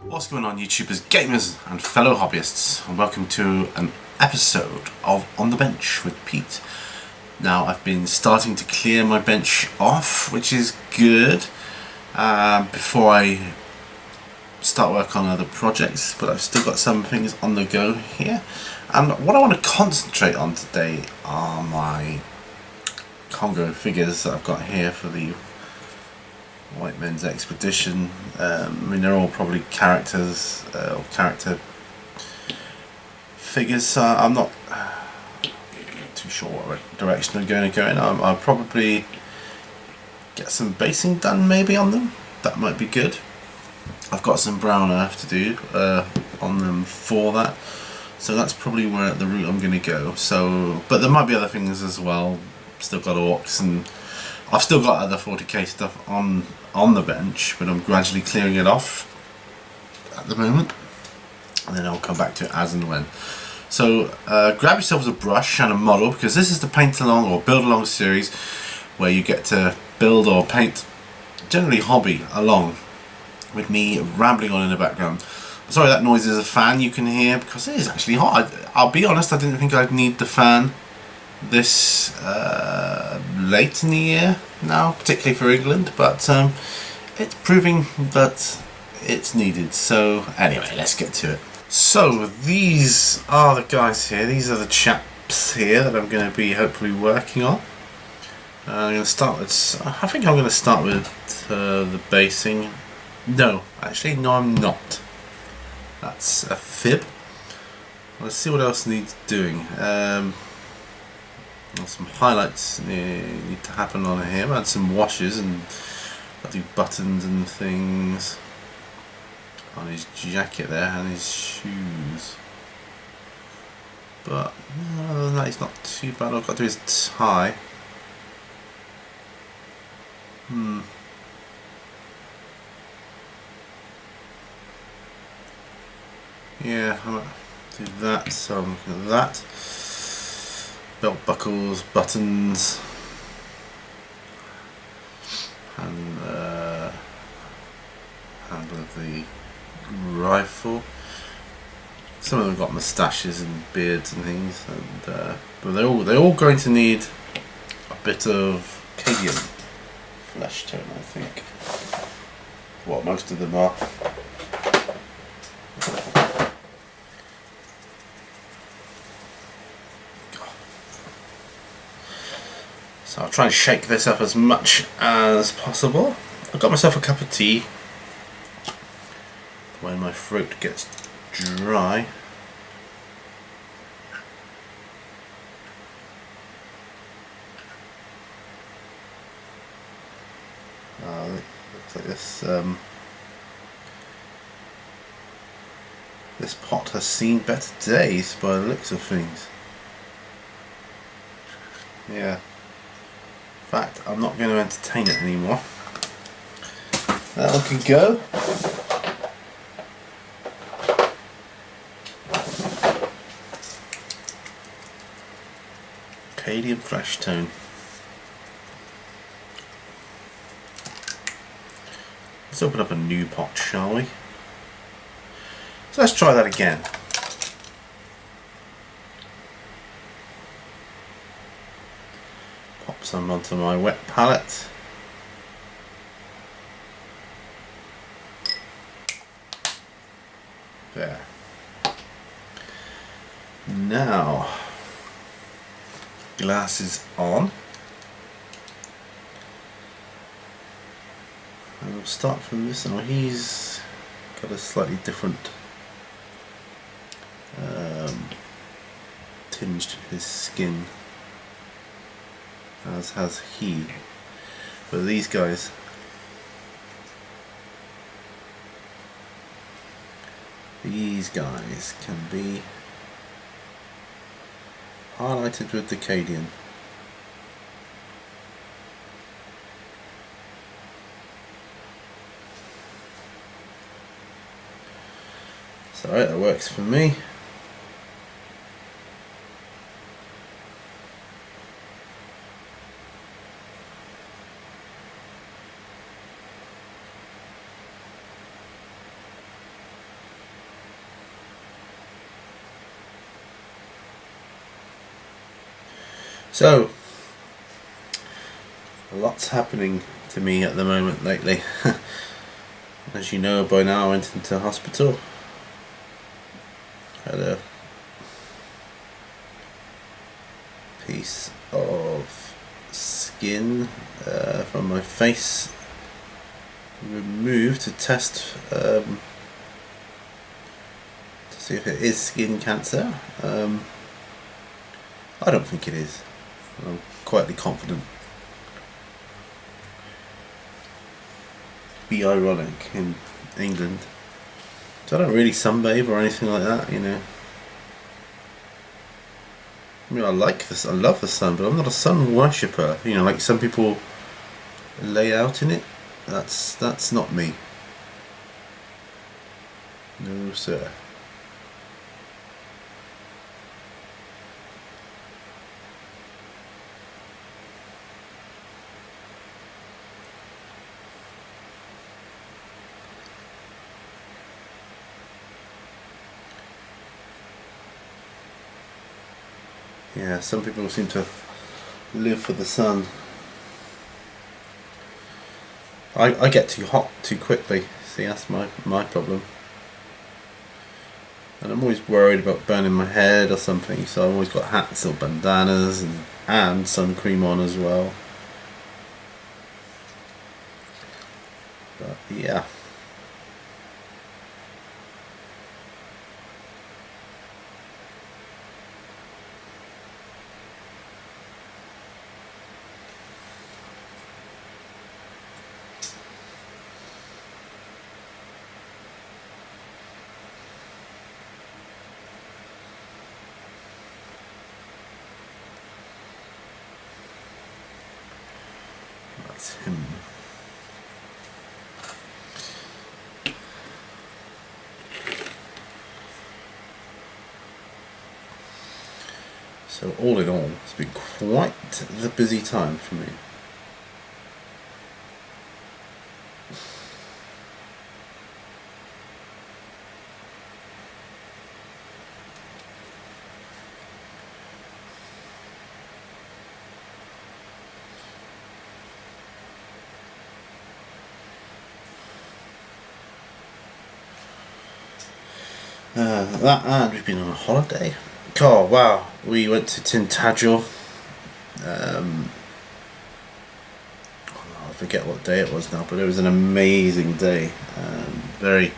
What's going on, YouTubers, gamers and fellow hobbyists, and welcome to an episode of On the Bench with Pete. Now, I've been starting to clear my bench off, which is good, before I start work on other projects, but I've still got some things on the go here. And what I want to concentrate on today are my Congo figures that I've got here for the White Men's Expedition. I mean, they're all probably characters or character figures, so I'm not too sure what direction I'm going to go in. I'll probably get some basing done maybe on them. That might be good. I've got some brown earth to do on them for that, so that's probably where the route I'm going to go. So, but there might be other things as well. Still got orcs, and I've still got other 40k stuff on the bench, but I'm gradually clearing it off at the moment, and then I'll come back to it as and when. So grab yourselves a brush and a model, because this is the paint along or build along series where you get to build or paint, generally hobby, along with me rambling on in the background. Sorry, that noise is a fan you can hear, because it is actually hot. I'll be honest, I didn't think I'd need the fan this late in the year now, particularly for England, but it's proving that it's needed. So anyway, let's get to it. So these are the guys here, these are the chaps here that I'm going to be hopefully working on. I'm going to start with, I think I'm going to start with the basing. No, actually no, I'm not. That's a fib. Let's see what else needs doing. Some highlights need to happen on here. I had some washes and got to do buttons and things on his jacket there and his shoes. But other than that, he's not too bad. I've got to do his tie. Yeah, I might do that. So I'm looking at that. Belt buckles, buttons, and handle of the rifle. Some of them got moustaches and beards and things, and but they're all going to need a bit of Cadian flesh tone, I think. What most of them are. So I'll try and shake this up as much as possible. I've got myself a cup of tea when my throat gets dry. Looks like this pot has seen better days by the looks of things. Yeah. In fact, I'm not going to entertain it anymore. That one can go. Cadian flesh tone. Let's open up a new pot, shall we? So let's try that again. Pop some onto my wet palette. There. Now, glasses on. And we'll start from this one. He's got a slightly different tinge to his skin, as has he. But these guys can be highlighted with the Cadian. So that works for me. So, lots happening to me at the moment lately. As you know by now, I went into hospital. Had a piece of skin from my face removed to test to see if it is skin cancer. I don't think it is. I'm quietly confident. Be ironic in England. So I don't really sunbathe or anything like that, you know. I mean, I love the sun, but I'm not a sun worshipper. You know, like some people lay out in it. That's not me. No, sir. Yeah, some people seem to live for the sun. I get too hot too quickly. See, that's my problem. And I'm always worried about burning my head or something, so I've always got hats or bandanas and sun cream on as well. But yeah. That's him. So all in all, it's been quite the busy time for me. That and we've been on a holiday. Oh wow, we went to Tintagel. I forget what day it was now, but it was an amazing day. Very,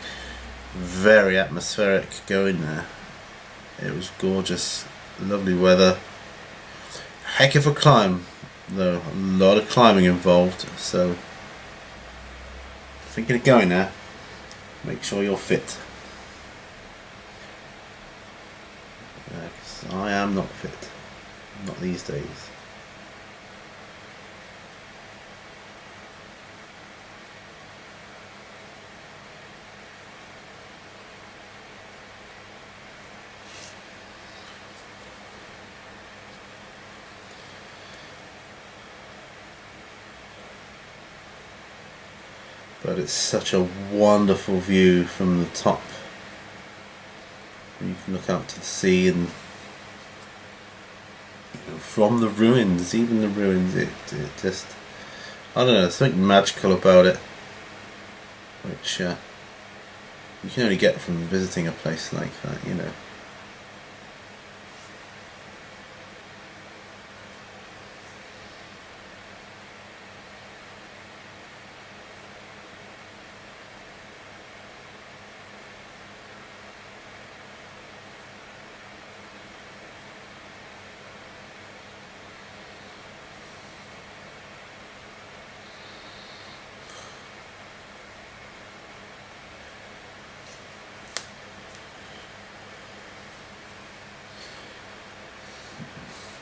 very atmospheric going there. It was gorgeous, lovely weather. Heck of a climb, though. A lot of climbing involved. So, thinking of going there, make sure you're fit. 'Cause I am not fit. Not these days. But it's such a wonderful view from the top. You can look out to the sea and from the ruins, even the ruins, it just, I don't know, there's something magical about it, which you can only get from visiting a place like that, you know.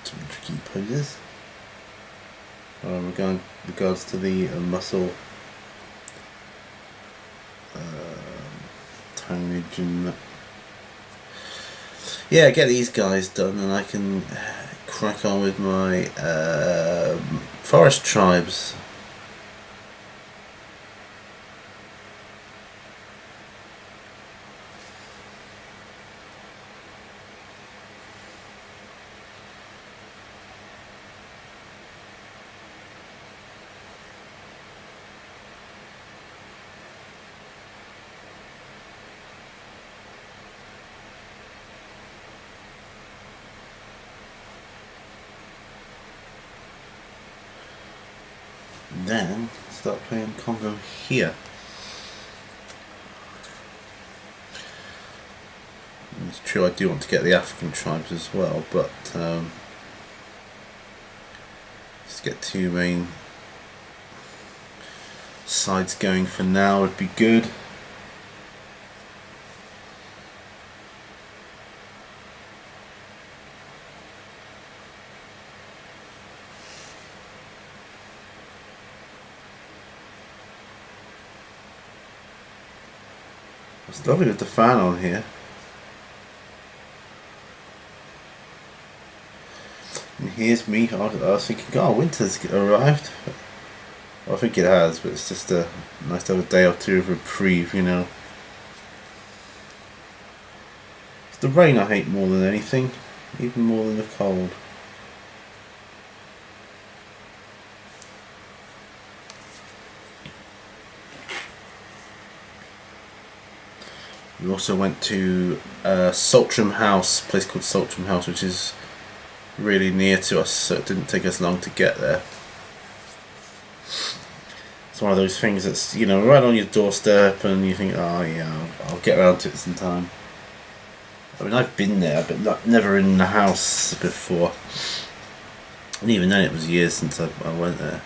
Some tricky poses. Regards to the muscle tonnage and that. Yeah, get these guys done and I can crack on with my forest tribes. then start playing Congo here. It's true, I do want to get the African tribes as well, but just get 2 main sides going for now would be good. It's lovely with the fan on here. And here's me. I was thinking, oh, winter's arrived. Well, I think it has, but it's just nice to have a day or two of reprieve, you know. It's the rain I hate more than anything, even more than the cold. We also went to Saltram House, a place called Saltram House, which is really near to us, so it didn't take us long to get there. It's one of those things that's, you know, right on your doorstep, and you think, oh yeah, I'll get around to it sometime. I mean, I've been there, but never in the house before. And even then, it was years since I went there.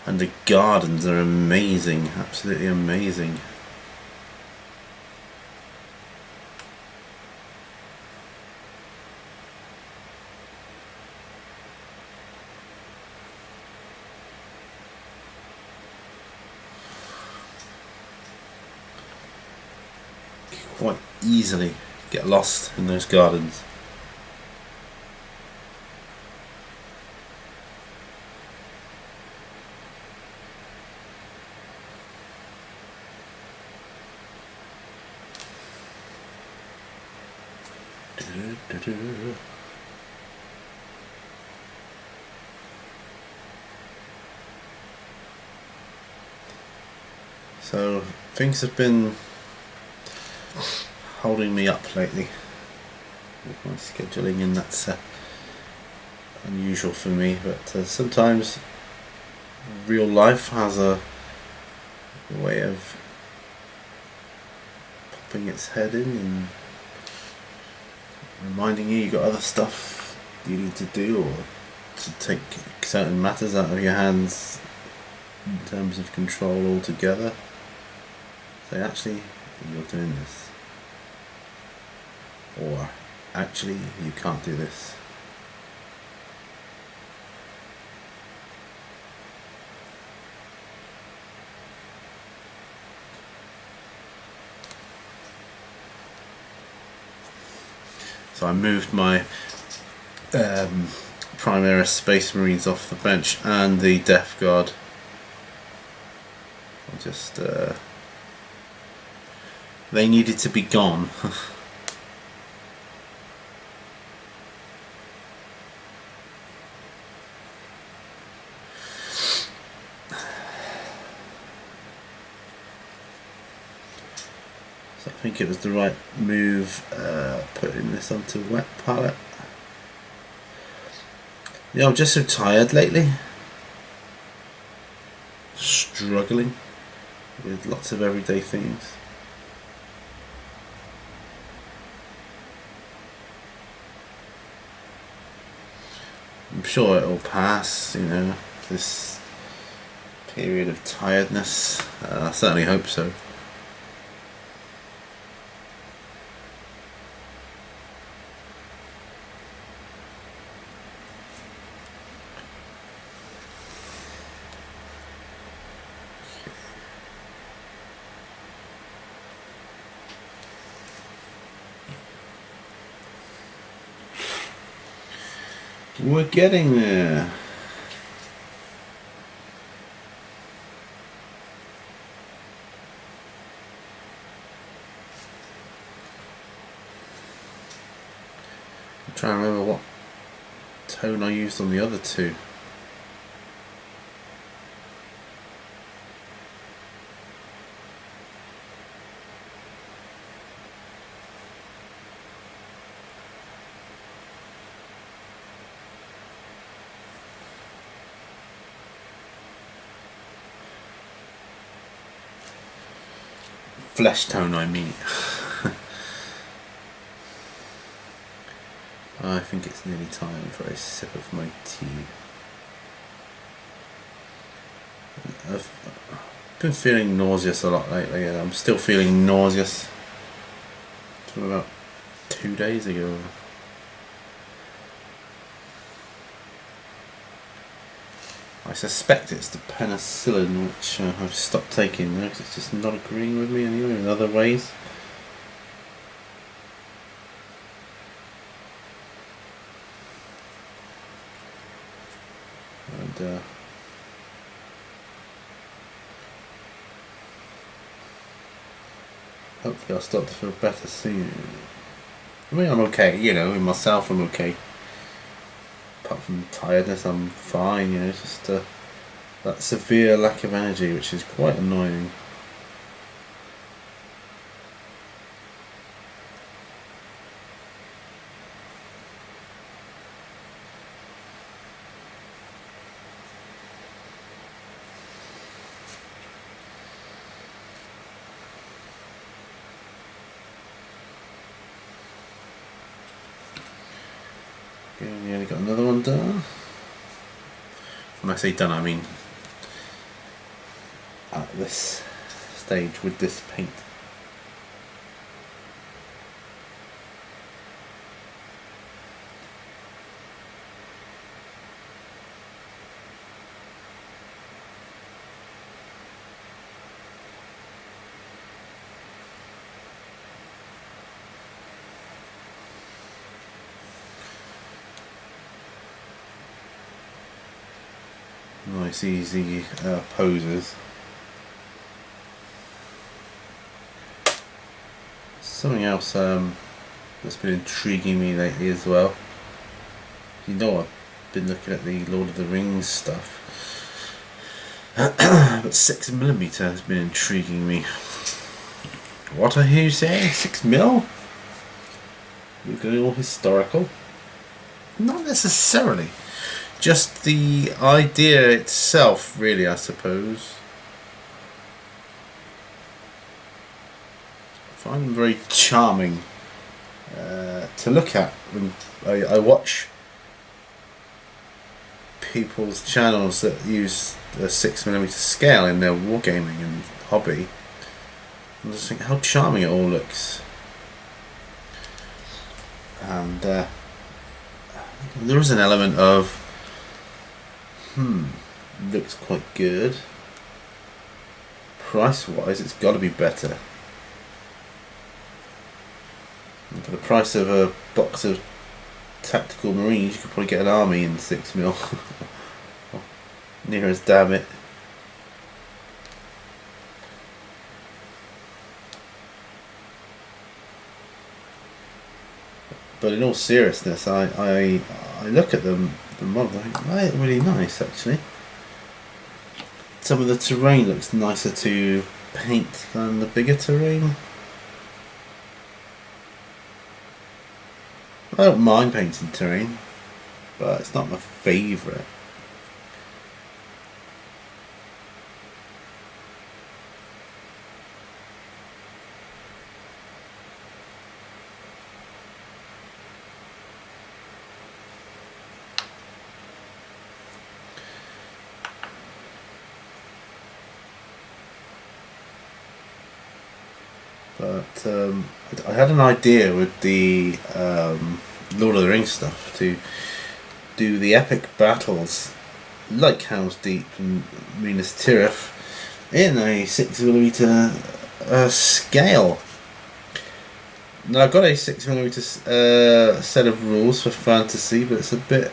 And the gardens are amazing, absolutely amazing. Quite easily get lost in those gardens. So things have been holding me up lately with my scheduling, and that's unusual for me, but sometimes real life has a way of popping its head in and reminding you got other stuff you need to do, or to take certain matters out of your hands in terms of control altogether. So actually, you're doing this, or actually you can't do this. So I moved my Primaris Space Marines off the bench and the Death Guard. I just they needed to be gone. I think it was the right move, putting this onto wet palette. Yeah, I'm just so tired lately. Struggling with lots of everyday things. I'm sure it'll pass, you know, this period of tiredness. I certainly hope so. We're getting there. I'm trying to remember what tone I used on the other two. flesh tone, I mean. I think it's nearly time for a sip of my tea. I've been feeling nauseous a lot lately, and I'm still feeling nauseous from about 2 days ago. I suspect it's the penicillin, which I've stopped taking now because it's just not agreeing with me anyway in other ways. And hopefully I'll start to feel better soon. I mean, I'm okay, you know, in myself I'm okay. Apart from tiredness, I'm fine, you know, it's just that severe lack of energy, which is quite annoying. Okay, we only got another one done. When I say done, I mean at this stage with this paint. Nice easy poses. Something else that's been intriguing me lately as well. You know, I've been looking at the Lord of the Rings stuff, but 6mm has been intriguing me. What I hear you say? 6mm? We're going all historical? Not necessarily. Just the idea itself, really, I suppose. I find them very charming to look at when I watch people's channels that use the 6mm scale in their wargaming and hobby. I just think how charming it all looks. And there is an element of looks quite good. Price wise, it's got to be better. And for the price of a box of tactical marines, you could probably get an army in 6mm. Near as damn it. But in all seriousness, I look at them, the model, I think they're really nice actually. Some of the terrain looks nicer to paint than the bigger terrain. I don't mind painting terrain, but it's not my favourite. But I had an idea with the Lord of the Rings stuff to do the epic battles like Helm's Deep and Minas Tirith in a 6mm scale. Now I've got a 6mm set of rules for fantasy, but it's a bit,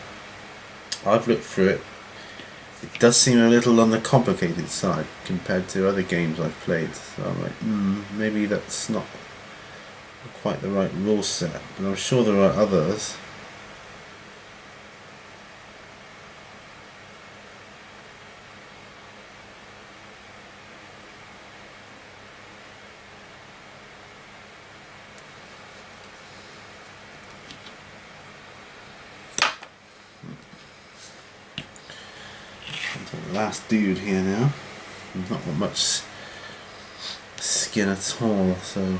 I've looked through it, it does seem a little on the complicated side compared to other games I've played, so I'm like, maybe that's not quite the right rule set, but I'm sure there are others. Last dude here now. Not got much skin at all, so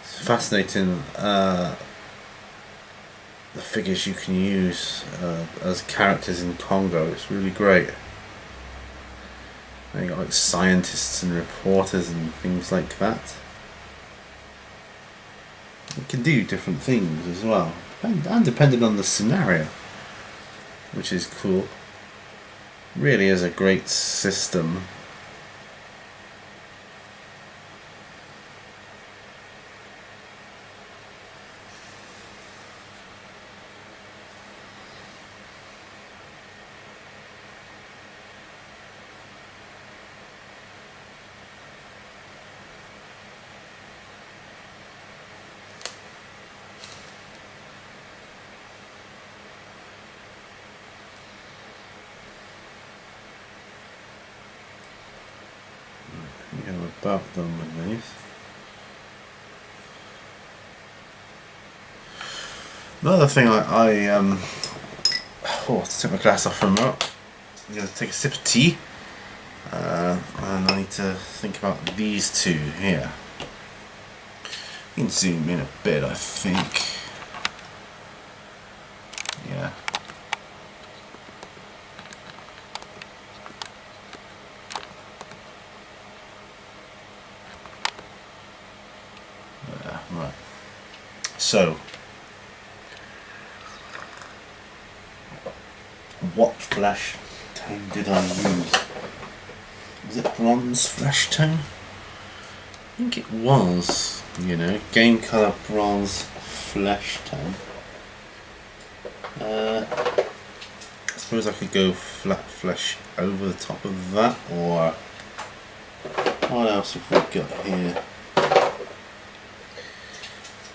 it's fascinating. The figures you can use as characters in Congo, it's really great. And you got like scientists and reporters and things like that. You can do different things as well, and depending on the scenario, which is cool. Really is a great system. About them with these. Another thing to take my glass off for a moment. I'm going to take a sip of tea, and I need to think about these two here. You can zoom in a bit, I think. Yeah. Right. So, what flesh tone did I use? Was it bronze flesh tone? I think it was. You know, game color bronze flesh tone. I suppose I could go flat flesh over the top of that, or what else have we got here?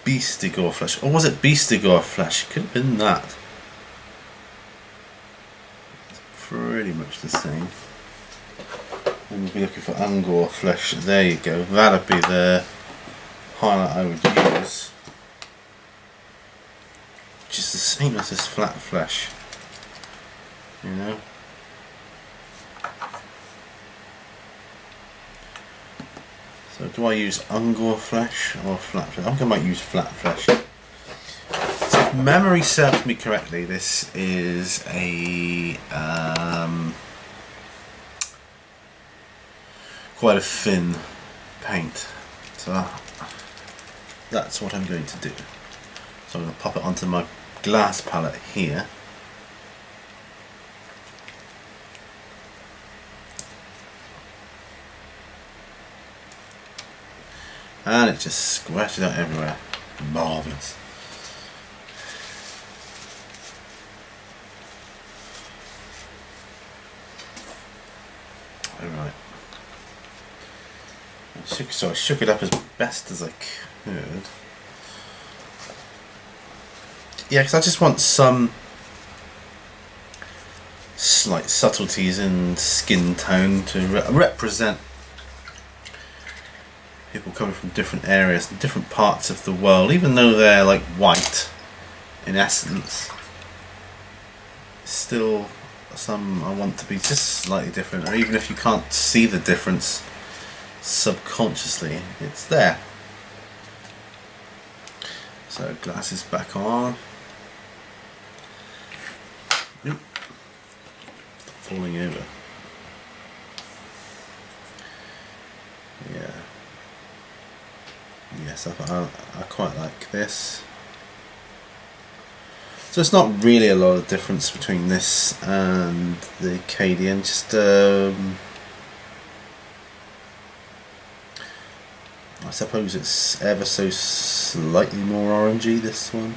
Beastigore flesh, or was it Beastigore flesh? It could have been that. It's pretty much the same. And we'll be looking for Angor flesh. There you go. That'd be the highlight I would use. Which is the same as this flat flesh. You know? So do I use Angor flesh or flat flesh? I think I might use flat flesh. So if memory serves me correctly, this is a quite a thin paint. So that's what I'm going to do. So I'm going to pop it onto my glass palette here. And it just squirted out everywhere. Marvellous. Alright. So I shook it up as best as I could. Yeah, because I just want some slight subtleties in skin tone to represent people coming from different areas and different parts of the world, even though they're like white in essence. Still some I want to be just slightly different, or even if you can't see the difference subconsciously, it's there. So glasses back on. Oop. Falling over. Yeah. Yes, I quite like this. So it's not really a lot of difference between this and the Acadian, just I suppose it's ever so slightly more orangey, this one.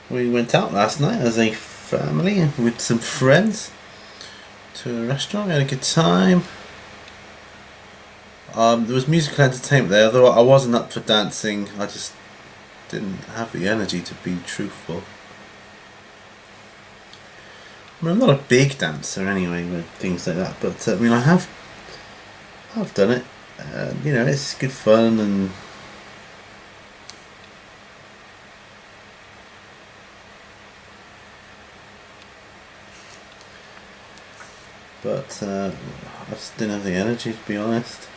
We went out last night as a family and with some friends to a restaurant. We had a good time. There was musical entertainment there, although I wasn't up for dancing. I just didn't have the energy, to be truthful. I mean, I'm not a big dancer anyway with things like that, but I mean, I've done it. You know, it's good fun and. But I just didn't have the energy, to be honest.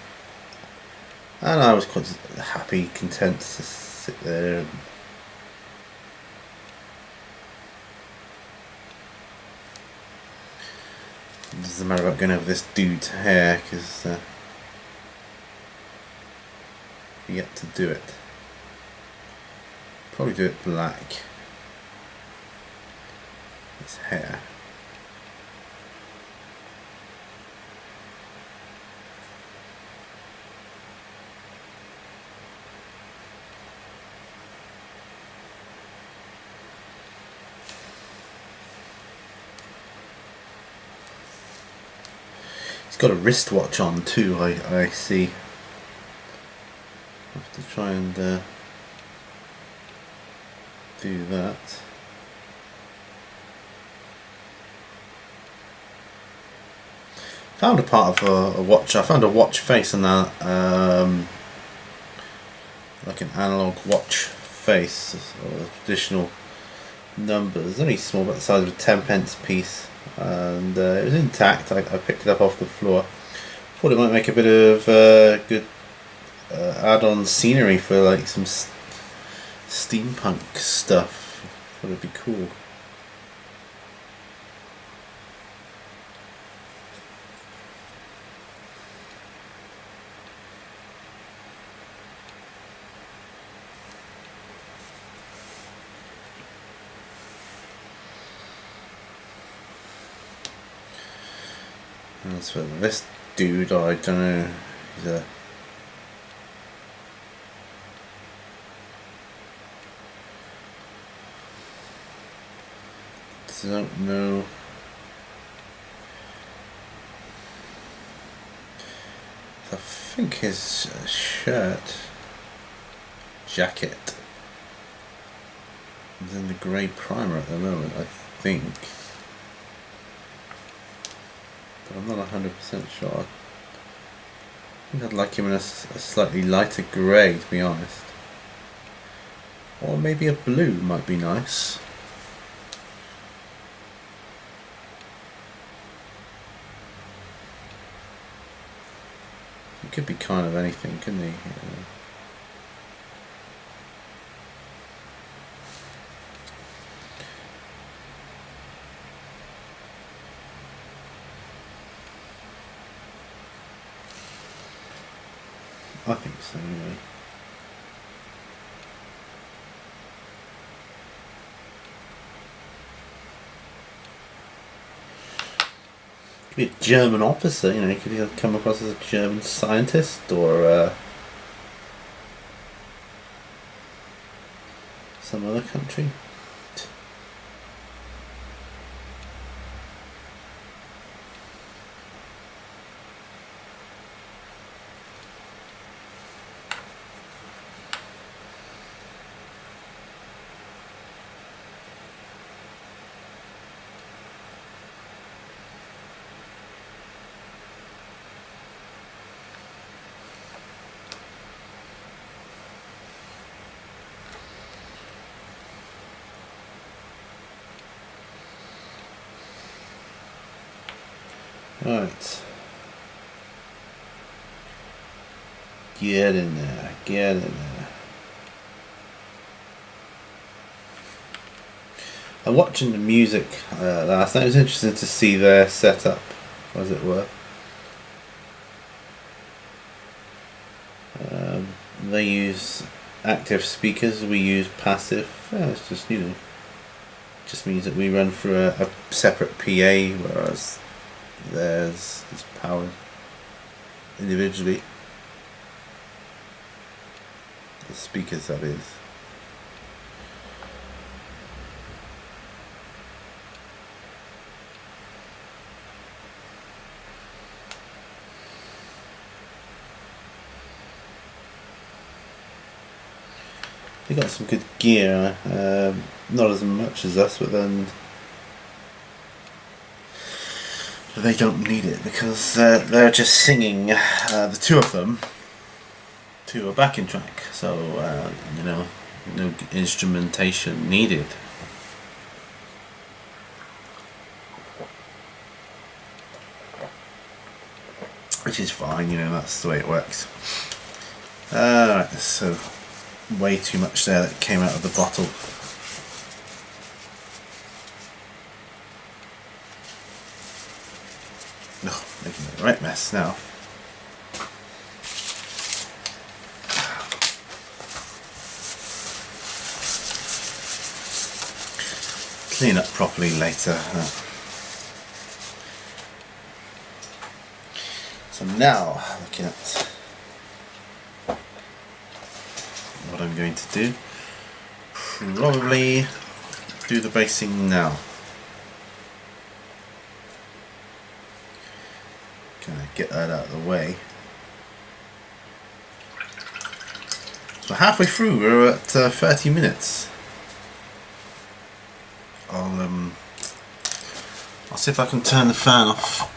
And I was quite happy, content to sit there. It doesn't matter about going over this dude's hair, because yet to do it. Probably do it black. His hair. He's got a wristwatch on too, I see. I have to try and do that. Found a part of a watch. I found a watch face on that, like an analog watch face, or traditional numbers. Only small, about the size of a 10p piece, and it was intact. I picked it up off the floor. Thought it might make a bit of good add-on scenery for like some steampunk stuff. Thought it'd be cool. As for this dude, I don't know. He's a don't know. I think his jacket is in the grey primer at the moment, I think. But I'm not 100% sure. I think I'd like him in a slightly lighter grey, to be honest. Or maybe a blue might be nice. He could be kind of anything, couldn't he? I think so, anyway. Could be a German officer, you know, he could come across as a German scientist or some other country. Right. Get in there. Get in there. I'm watching the music last night. It was interesting to see their setup, as it were. They use active speakers. We use passive. It's just, you know, just means that we run through a separate PA, whereas theirs is powered individually. The speakers, that is. They got some good gear, not as much as us, but then they don't need it because they're just singing, the two of them, to a backing track, so you know, no instrumentation needed. Which is fine, you know, that's the way it works. Alright, so way too much there that came out of the bottle. Oh, making the right mess now. Clean up properly later. So now, looking at what I'm going to do, probably do the basing now. Gonna get that out of the way. So halfway through, we're at 30 minutes. I'll see if I can turn the fan off.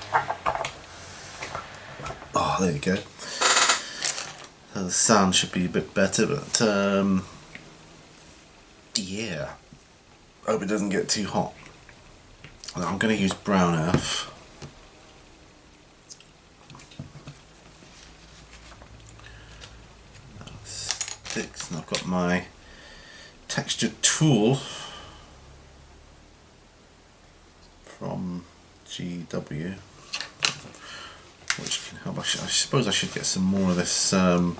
Oh, there we go. So the sound should be a bit better, but yeah. Hope it doesn't get too hot. I'm going to use brown earth. Sticks, and I've got my texture tool from GW, which can help. I suppose I should get some more of this kind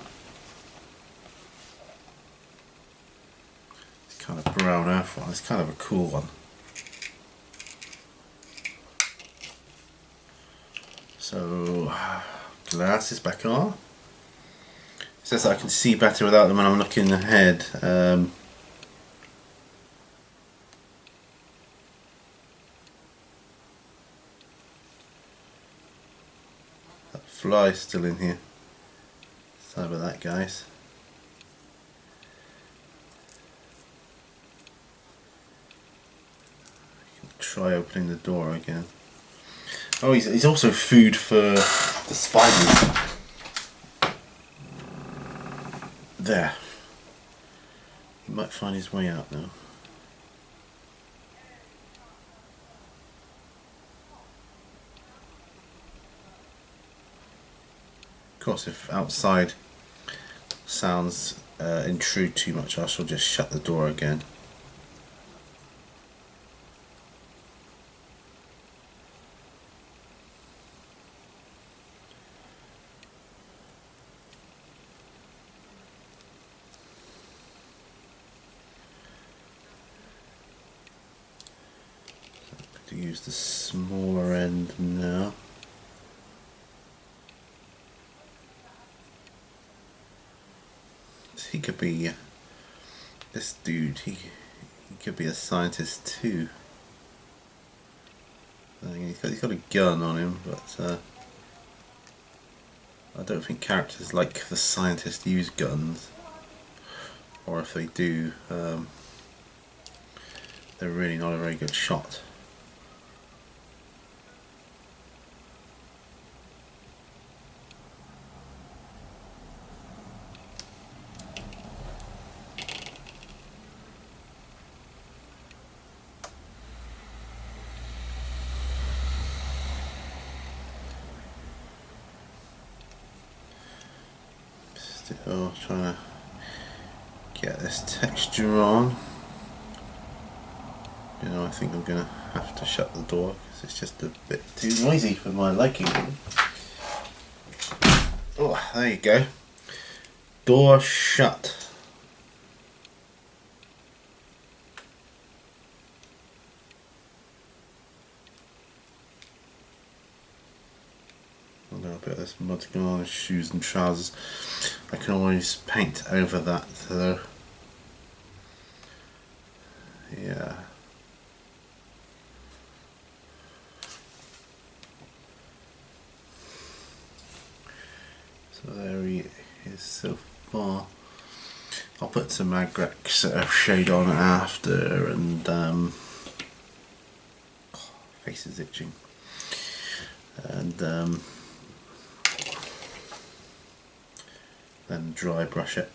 of brown earth one. It's kind of a cool one. So glasses back on. It says I can see better without them when I'm looking ahead. That fly's still in here. Sorry about that, guys. Try opening the door again. Oh, he's also food for the spiders. There. He might find his way out now. Of course, if outside sounds intrude too much, I shall just shut the door again. To use the smaller end now. He could be this dude. He could be a scientist too. He's got a gun on him, but I don't think characters like the scientist use guns, or if they do, they're really not a very good shot. Still trying to get this texture on. You know, I think I'm gonna have to shut the door because it's just a bit too noisy for my liking. Oh, there you go. Door shut. A little bit of this mud going on his shoes and trousers. I can always paint over that though. Yeah. So there he is so far. I'll put some Magrex shade on after, and face is itching, and then dry brush it.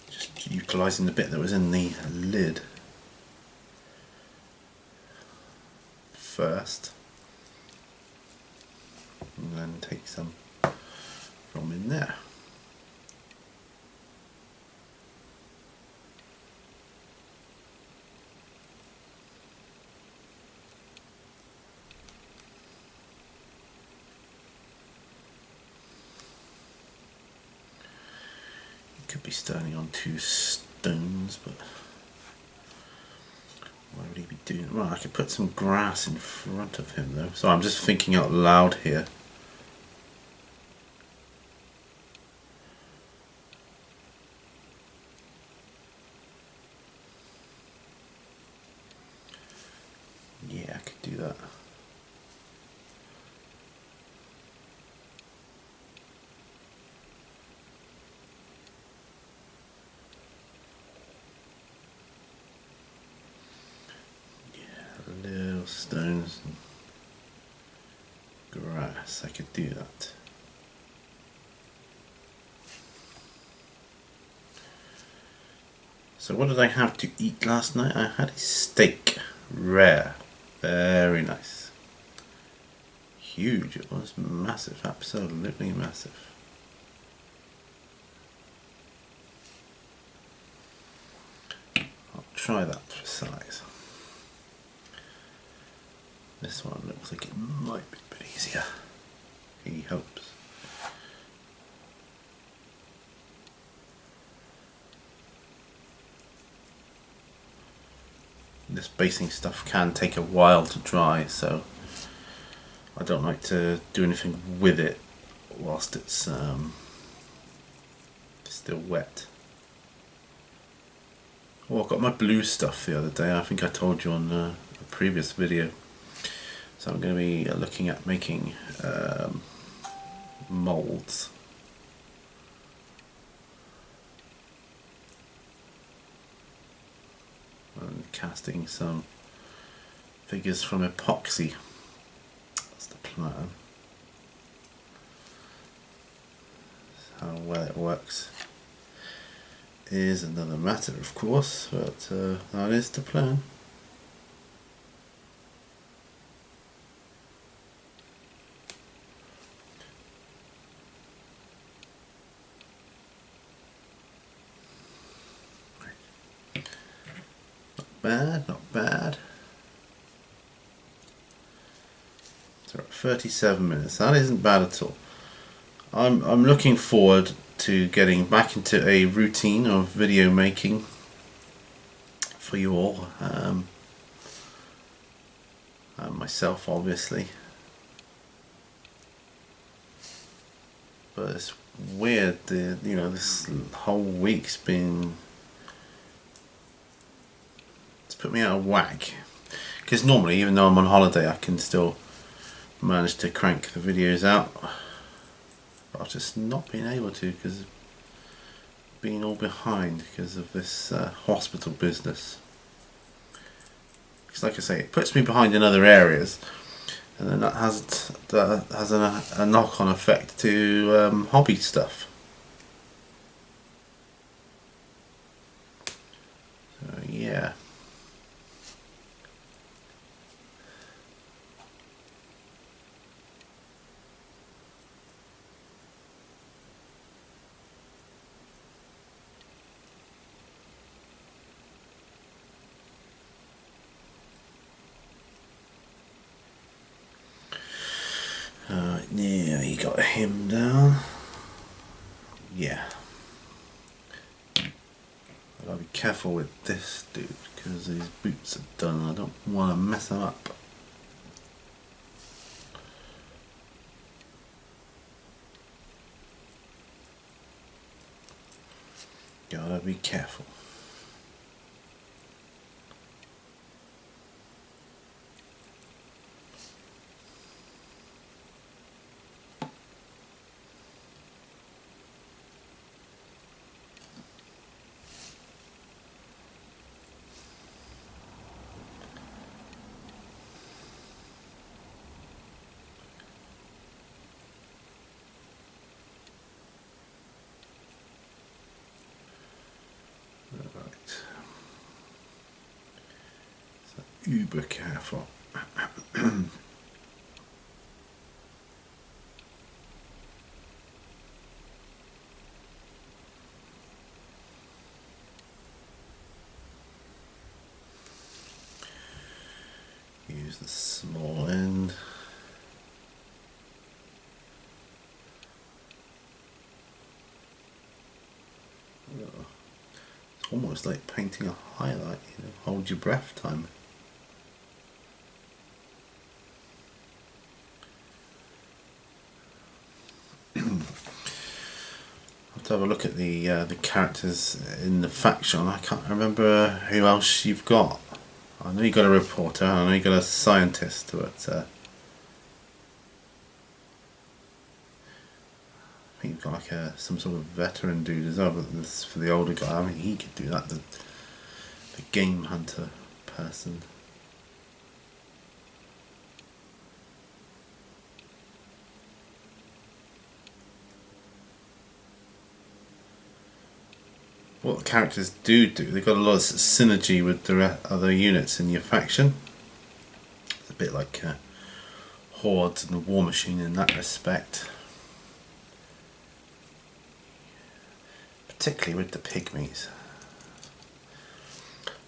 Just utilising the bit that was in the lid first, and then take some from in there. Could be standing on 2 stones, but why would he be doing? Well, I could put some grass in front of him though. So I'm just thinking out loud here. Yeah, I could do that. Little stones and grass, I could do that. So what did I have to eat last night? I had a steak, rare, very nice. Huge, it was massive, absolutely massive. I'll try that for size. This one looks like it might be a bit easier. He hopes. This basing stuff can take a while to dry, so I don't like to do anything with it whilst it's still wet. Oh, I got my blue stuff the other day. I think I told you on a previous video. So I'm going to be looking at making molds. And casting some figures from epoxy. That's the plan. How well it works is another matter, of course, but that is the plan. Bad, not bad. So we're at 37 minutes. That isn't bad at all. I'm looking forward to getting back into a routine of video making for you all, and myself obviously. But it's weird. This whole week's been. Put me out of whack, because normally, even though I'm on holiday, I can still manage to crank the videos out, but I've just not been able to because of being all behind because of this hospital business. Because like I say, it puts me behind in other areas, and then that has a knock-on effect to hobby stuff. So yeah. Yeah, you got him down. Yeah. I gotta be careful with this dude because his boots are done. I don't want to mess them up. Gotta be careful. uber careful. Use the small end. It's almost like painting a highlight, you know, hold your breath time. To have a look at the characters in the faction. I can't remember who else you've got. I know you've got a reporter, I know you've got a scientist, but I think you've got like some sort of veteran dude as well, but this, for the older guy, I mean, he could do that, the game hunter person. What the characters do, they've got a lot of synergy with the other units in your faction. It's a bit like Hordes and the War Machine in that respect. Particularly with the pygmies.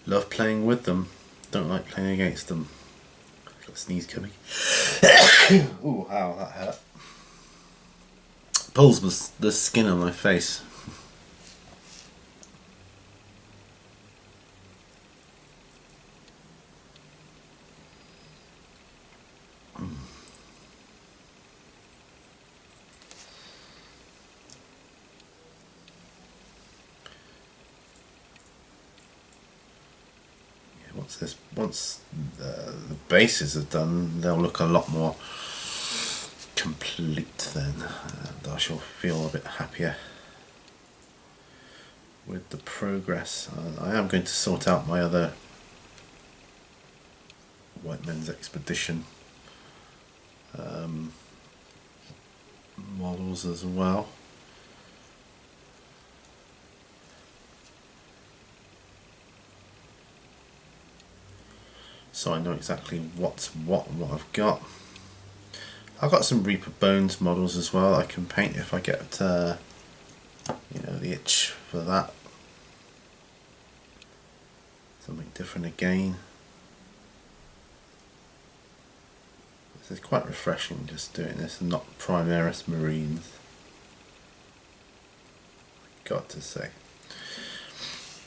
Love playing with them, don't like playing against them. I've got a sneeze coming. Ooh, how that hurt. Pulls the skin on my face. Once the bases are done, they'll look a lot more complete then, and I shall feel a bit happier with the progress. I am going to sort out my other White Men's Expedition models as well. So I know exactly what's what and what I've got. I've got some Reaper Bones models as well I can paint if I get you know, the itch for that. Something different again. This is quite refreshing just doing this and not Primaris Marines, got to say.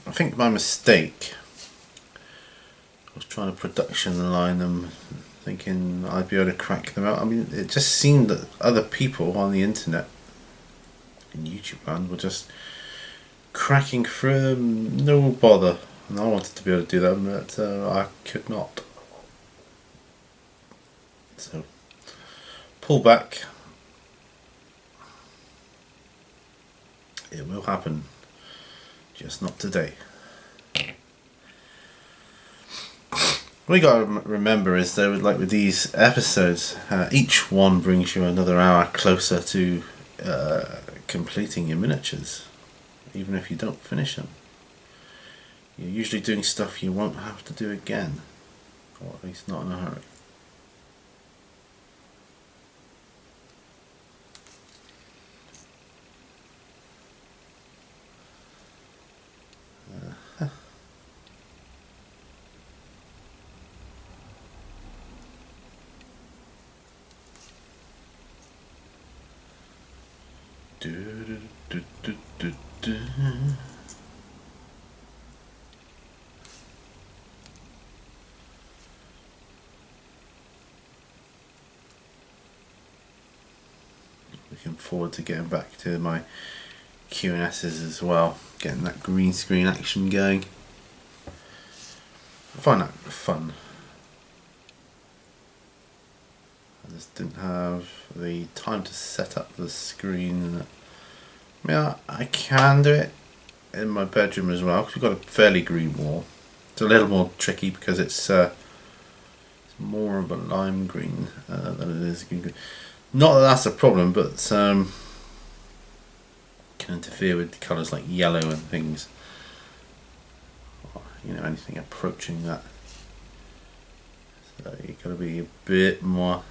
I think my mistake was trying to production line them, thinking I'd be able to crack them out. I mean, it just seemed that other people on the internet, in YouTube land, were just cracking through them, no bother. And I wanted to be able to do that, but I could not. So, pull back. It will happen, just not today. What we got to remember is that, like with these episodes, each one brings you another hour closer to completing your miniatures, even if you don't finish them. You're usually doing stuff you won't have to do again, or at least not in a hurry. Looking forward to getting back to my Q&S's as well, getting that green screen action going. I find that fun. I just didn't have the time to set up the screen. I mean, I can do it in my bedroom as well, because we've got a fairly green wall. It's a little more tricky because it's more of a lime green than it is green. Not that that's a problem, but can interfere with colours like yellow and things. Or, you know, anything approaching that. So you got to be a bit more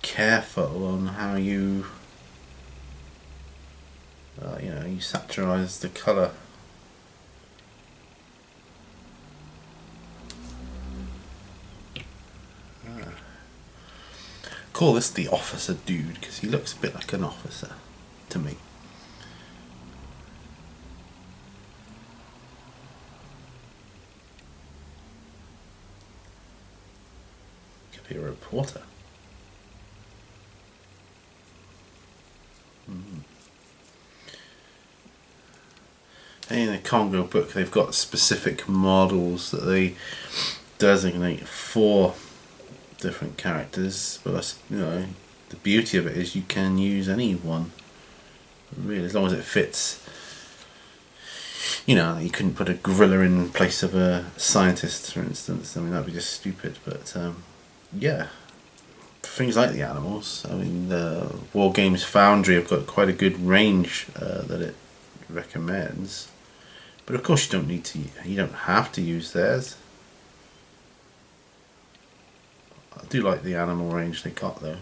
careful on how you, you saturize the colour. Call this the officer dude because he looks a bit like an officer to me. Could be a reporter. In the Congo book, they've got specific models that they designate for different characters, but that's, the beauty of it is you can use any one, really, as long as it fits. You couldn't put a gorilla in place of a scientist, for instance. I mean, that'd be just stupid. But yeah, things like the animals. I mean, the War Games Foundry have got quite a good range that it recommends. But of course, you don't have to use theirs. I do like the animal range they got though.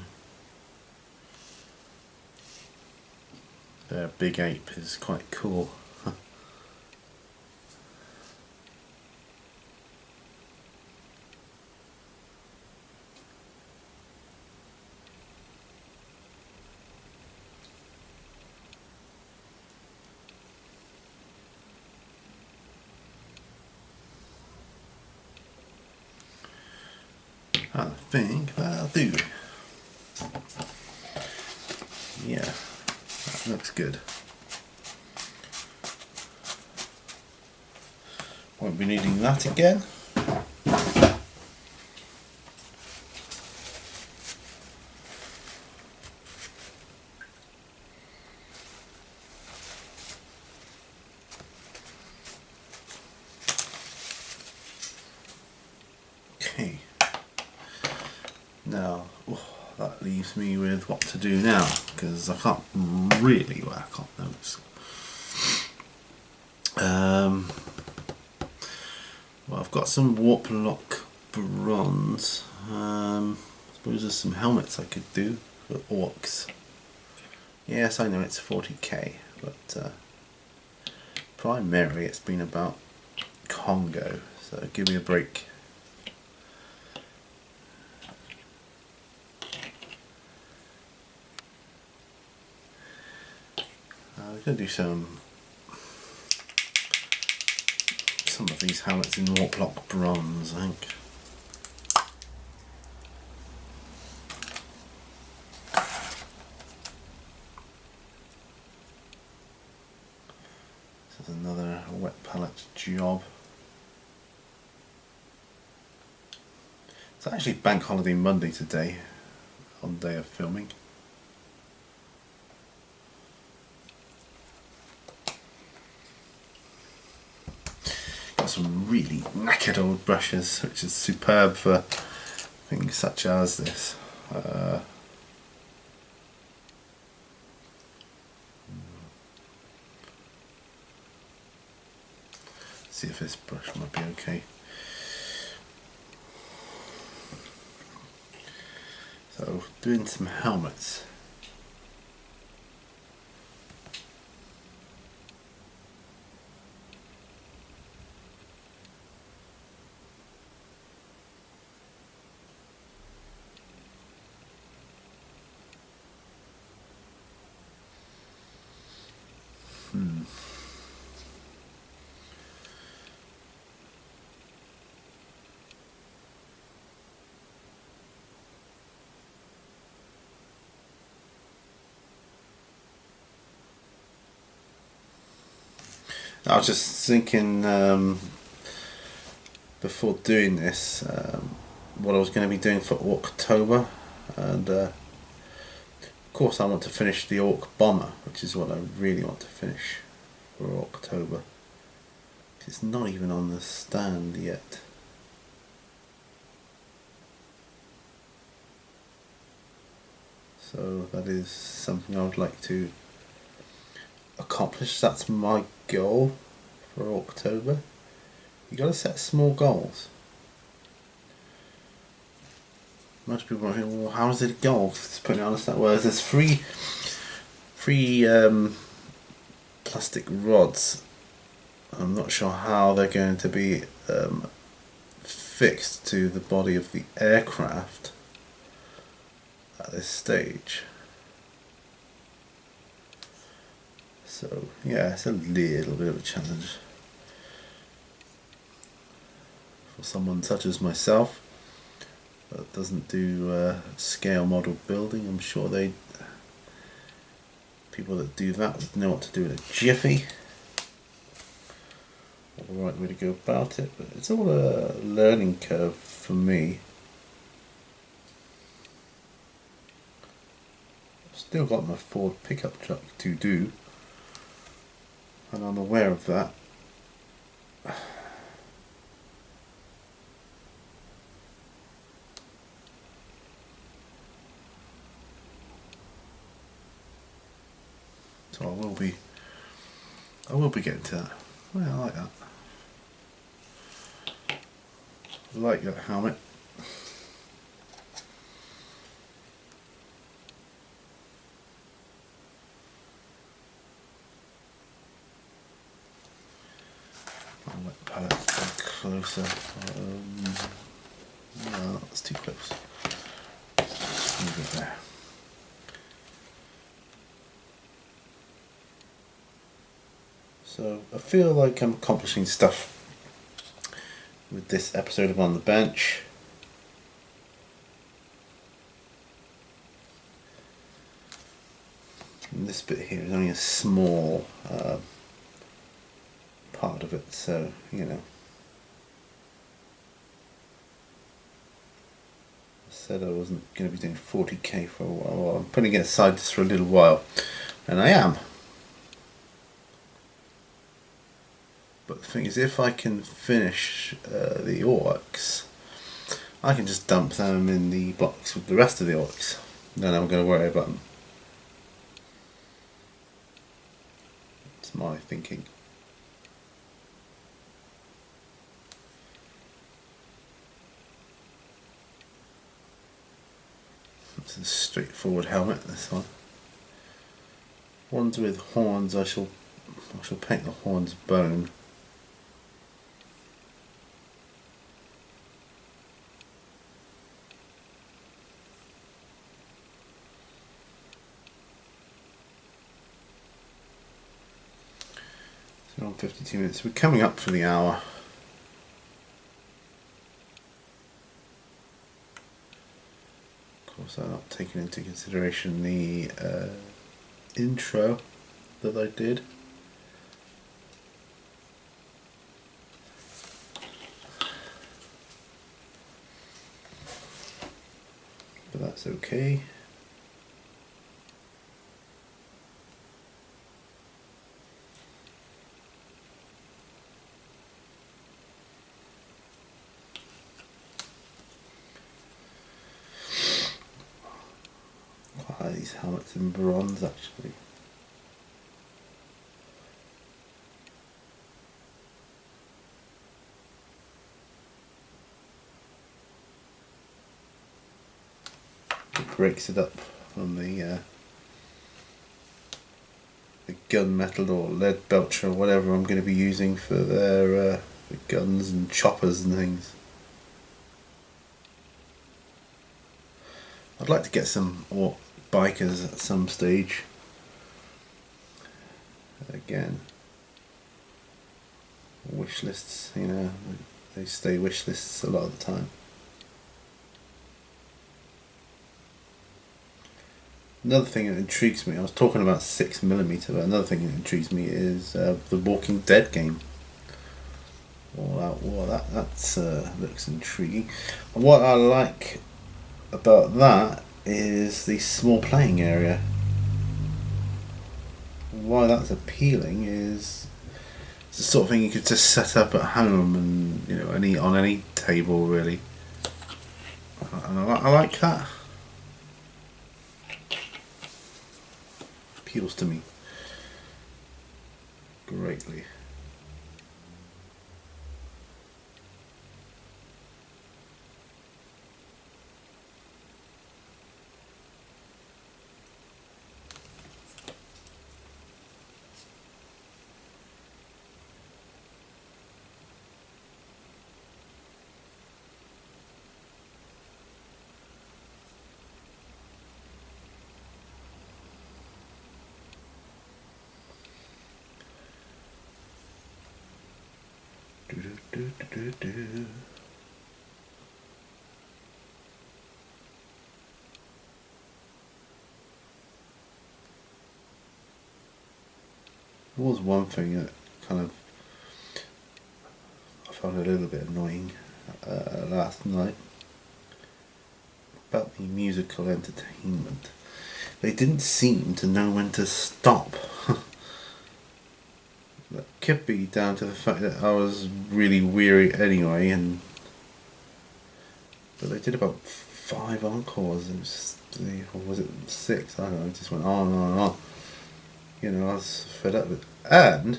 Their big ape is quite cool. I think that'll do. Yeah, that looks good. Won't be needing that again. Okay. Now, that leaves me with what to do now, because I can't really work on those. Well, I've got some warp lock bronze. I suppose there's some helmets I could do for orcs. Yes, I know it's 40k, but primarily it's been about Congo, so give me a break. We're going to do some of these helmets in Warplock bronze, I think. This is another wet palette job. It's actually Bank Holiday Monday today, on day of filming. Some really knackered old brushes, which is superb for things such as this. See if this brush might be okay. So, doing some helmets. I was just thinking before doing this what I was going to be doing for October, and of course I want to finish the Orc Bomber, which is what I really want to finish for October. It's not even on the stand yet. So that is something I would like to accomplish. That's my goal for October. You got to set small goals. Most people are thinking, well, how does it go? It's putting it on a stand. Well, there's three plastic rods. I'm not sure how they're going to be fixed to the body of the aircraft at this stage. So yeah, it's a little bit of a challenge for someone such as myself that doesn't do scale model building. I'm sure people that do that would know what to do in a jiffy. The right way to go about it, but it's all a learning curve for me. I've still got my Ford pickup truck to do, and I'm aware of that. So I will be getting to that. Well, I like that. I like that helmet. I'll let the palette go closer. No, that's too close. Move it there. So I feel like I'm accomplishing stuff with this episode of On the Bench. And this bit here is only a small part of it, so you know. I said I wasn't going to be doing 40k for a while. Well, I'm putting it aside just for a little while, and I am. But the thing is, if I can finish the orcs, I can just dump them in the box with the rest of the orcs. Then I'm going to worry about them. It's my thinking. It's a straightforward helmet, this one. Ones with horns, I shall paint the horns bone. So on 52 minutes, we're coming up for the hour. Of course, I'm not taking into consideration the intro that I did. But that's okay. These helmets in bronze actually. It breaks it up from the gunmetal or lead belcher or whatever I'm going to be using for their guns and choppers and things. I'd like to get some bikers at some stage. Again, wish lists, you know, they stay wish lists a lot of the time. Another thing that intrigues me, I was talking about 6mm, but another thing that intrigues me is the Walking Dead game. All Out War, that looks intriguing. And what I like about that is the small playing area. Why that's appealing is it's the sort of thing you could just set up at home and, you know, on any table really. And I like that. Appeals to me greatly. There was one thing that kind of I found a little bit annoying last night about the musical entertainment. They didn't seem to know when to stop. That could be down to the fact that I was really weary anyway, but they did about 5 encores. It was, or was it 6? I don't know. It just went on and on and on. You know, I was fed up with it. And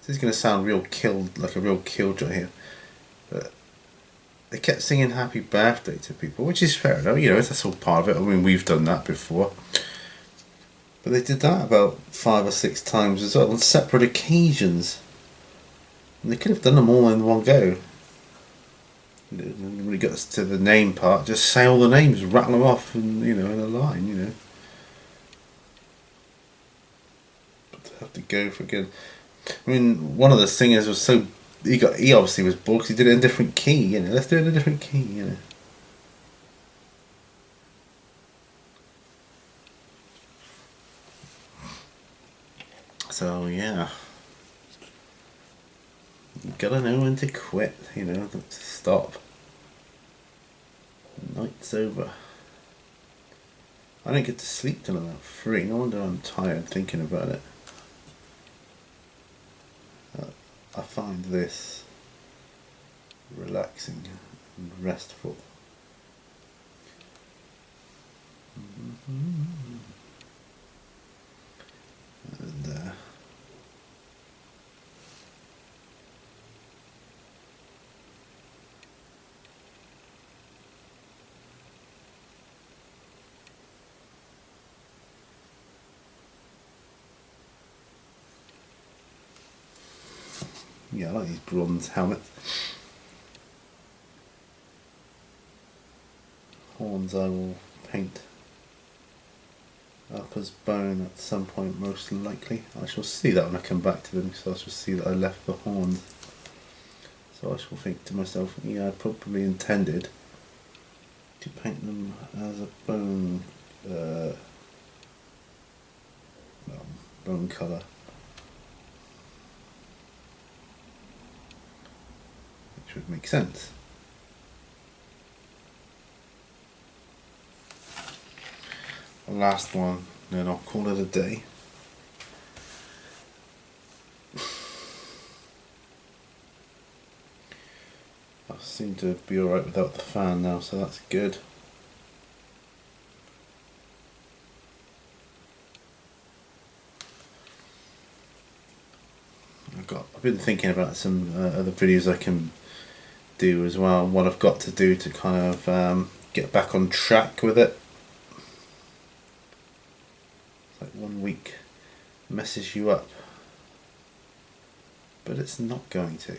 this is going to sound like a real killjoy here, but they kept singing happy birthday to people, which is fair enough, you know, that's all part of it. I mean, we've done that before. But they did that about 5 or 6 times as well, on separate occasions. And they could have done them all in one go. When it gets to the name part, just say all the names, rattle them off, and you know, in a line, you know. But to have to go for again. I mean, one of the singers was so he obviously was bored because he did it in a different key. You know, let's do it in a different key. You know. So yeah, you gotta know when to quit. You know, to stop. The night's over. I didn't get to sleep till about 3. No wonder I'm tired thinking about it. I find this relaxing and restful. And yeah, I like these bronze helmets. Horns I will paint up as bone at some point, most likely. I shall see that when I come back to them, so I shall see that I left the horns. So I shall think to myself, yeah, I probably intended to paint them as a bone, bone colour. Which would make sense. The last one, then I'll call it a day. I seem to be alright without the fan now, so that's good. I've been thinking about some other videos I can do as well, what I've got to do to kind of get back on track with it. It's like 1 week messes you up, but it's not going to.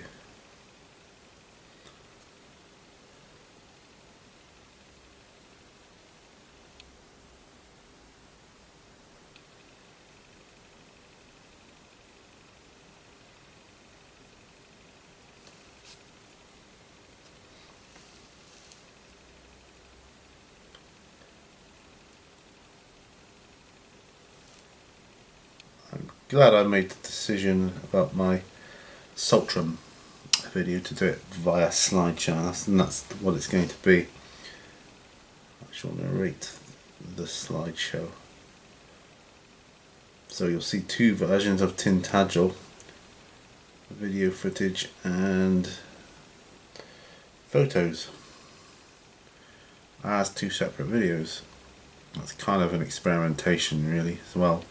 Glad I made the decision about my Sultrum video to do it via slideshow, and that's what it's going to be. I shall narrate the slideshow. So you'll see 2 versions of Tintagel, video footage and photos as 2 separate videos. That's kind of an experimentation really as well.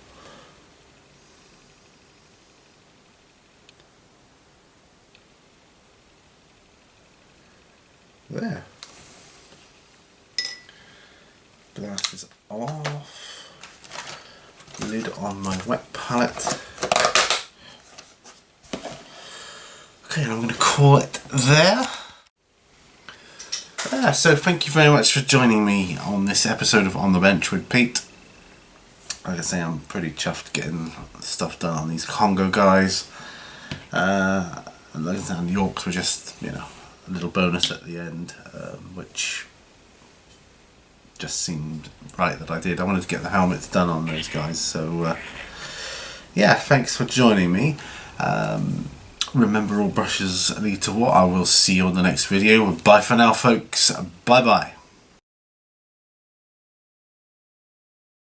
There. Glass is off. Lid on my wet palette. Okay, I'm going to call it there. So thank you very much for joining me on this episode of On the Bench with Pete. Like I say, I'm pretty chuffed getting stuff done on these Congo guys. And the Yorks were just, you know, a little bonus at the end, which just seemed right that I did. I wanted to get the helmets done on those guys, so yeah, thanks for joining me. Remember, all brushes lead to what? I will see you on the next video. Bye for now, folks. Bye bye.